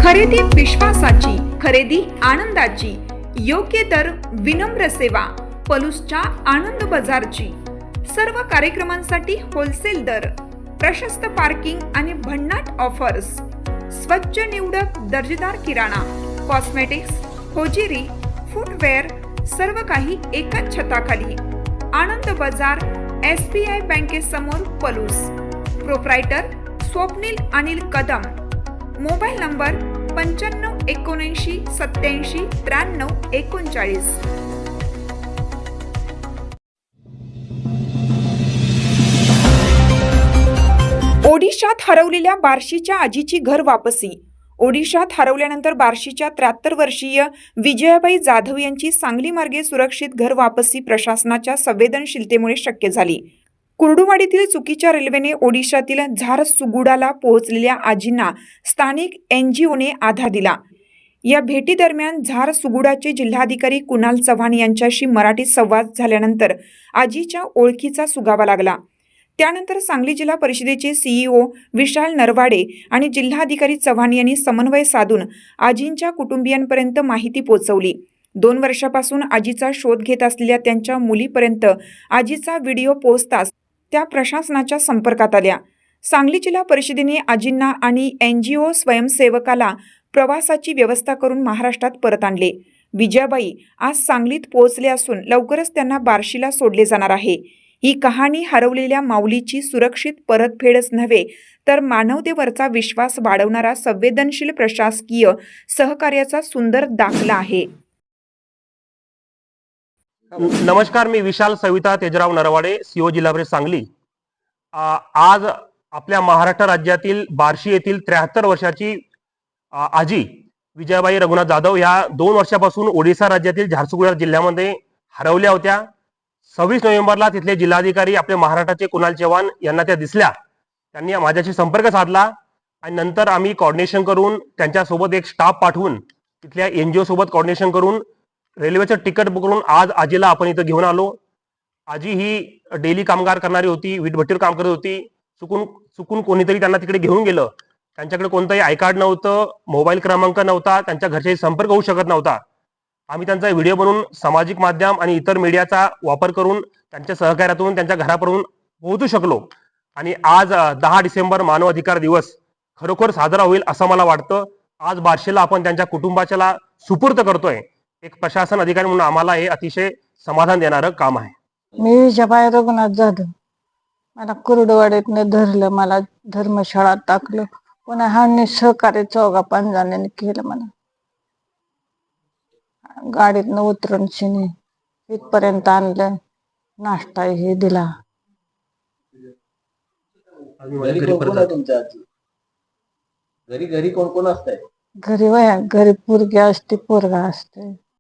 खरेदी विश्वासाची, खरेदी आनंदाची, योग्य दर, विनम्र सेवा, पलूसच्या आनंद बाजारची। सर्व कार्यक्रमांसाठी होलसेल दर, प्रशस्त पार्किंग आणि भन्नाट ऑफर्स, स्वच्छ निवडक दर्जेदार किराणा, कॉस्मेटिक्स, होजिरी, फुटवेअर, सर्व काही एकाच छताखाली। आनंद बाजार, SBI बँकेसमोर, Palus. Proprietor Swapnil Anil Kadam. Mobile number 95 79 87 93 39। ओडिशात हरवलेल्या बार्शीच्या आजीची घर वापसी। ओडिशात हरवल्यानंतर बार्शीच्या 73 वर्षीय विजयाबाई जाधव यांची सांगली मार्गे सुरक्षित घर वापसी प्रशासनाच्या संवेदनशीलतेमुळे शक्य झाली। कुर्डुवाडीतील चुकीच्या रेल्वेने ओडिशातील झारसुगुडाला पोहोचलेल्या आजींना स्थानिक NGOने आधार दिला। या भेटीदरम्यान झारसुगुडाचे जिल्हाधिकारी कुणाल चव्हाण यांच्याशी मराठीत संवाद झाल्यानंतर आजीच्या ओळखीचा सुगावा लागला। त्यानंतर सांगली जिल्हा परिषदेचे CEO विशाल नरवाडे आणि जिल्हाधिकारी चव्हाण यांनी समन्वय साधून आजींच्या कुटुंबियांपर्यंत माहिती पोहोचवली। 2 वर्षापासून आजीचा शोध घेत असलेल्या त्यांच्या मुलीपर्यंत आजीचा व्हिडिओ पोहोचताच त्या प्रशासनाच्या संपर्कात आल्या। सांगली जिल्हा परिषदेने आजींना आणि NGO स्वयंसेवकाला प्रवासाची व्यवस्था करून महाराष्ट्रात परत आणले। विजयाबाई आज सांगलीत पोहोचले असून लवकरच त्यांना बार्शीला सोडले जाणार आहे। ही कहाणी हरवलेल्या माऊलीची सुरक्षित परतफेडच नव्हे तर मानवतेवरचा विश्वास वाढवणारा संवेदनशील प्रशासकीय सहकार्याचा सुंदर दाखला आहे। नमस्कार, मी विशाल सविता तेजराव नरवाडे, CEO जिल्हा परिषद सांगली। आज आपल्या महाराष्ट्र राज्यातील बार्शी येथील 73 वर्षाची आजी विजयाबाई रघुनाथ जाधव या 2 वर्षापासून ओडिशा राज्यातील झारसुगुडा जिल्ह्यामध्ये हरवल्या होत्या। 26 नोव्हेंबरला तिथले जिल्हाधिकारी आपले महाराष्ट्राचे कुणाल चव्हाण यांना त्या दिसल्या। त्यांनी माझ्याशी संपर्क साधला आणि नंतर आम्ही कोऑर्डिनेशन करून त्यांच्यासोबत एक स्टाफ पाठवून तिथल्या NGO सोबत कोऑर्डिनेशन करून रेल्वेचं तिकीट बुक करून आज आजीला आपण इथं घेऊन आलो। आजी ही डेली कामगार करणारी होती, वीटभट्टीवर काम करत होती। चुकून कोणीतरी त्यांना तिकडे घेऊन गेलं। त्यांच्याकडे कोणताही आय कार्ड नव्हतं, मोबाईल क्रमांक नव्हता, त्यांच्या घरच्याशी संपर्क होऊ शकत नव्हता। आम्ही त्यांचा व्हिडिओ बनवून सामाजिक माध्यम आणि इतर मीडियाचा वापर करून त्यांच्या सहकार्यातून त्यांच्या घरापर्यंत पोहोचू शकलो। आणि आज 10 डिसेंबर मानव अधिकार दिवस खरोखर साजरा होईल असं मला वाटतं। आज बार्शीला आपण त्यांच्या कुटुंबाच्याला सुपूर्द करतोय। एक प्रशासन अधिकारी म्हणून आम्हाला हे अतिशय समाधान देणारं काम आहे। मी विजयाबाई रघुनाथ जाधव। मला कुर्डुवाडीतनं धरलं, मला धर्मशाळात टाकलं, पुन्हा ह्यांनी सहकार्य 4-5 जणांनी केलं। मला गाडीतनं उतरून शिनी इथपर्यंत आणलं, नाश्ता हे दिला। घरी कोण कोण असतंय? घरी वया घरी पोरगी असते, पोरगा असते।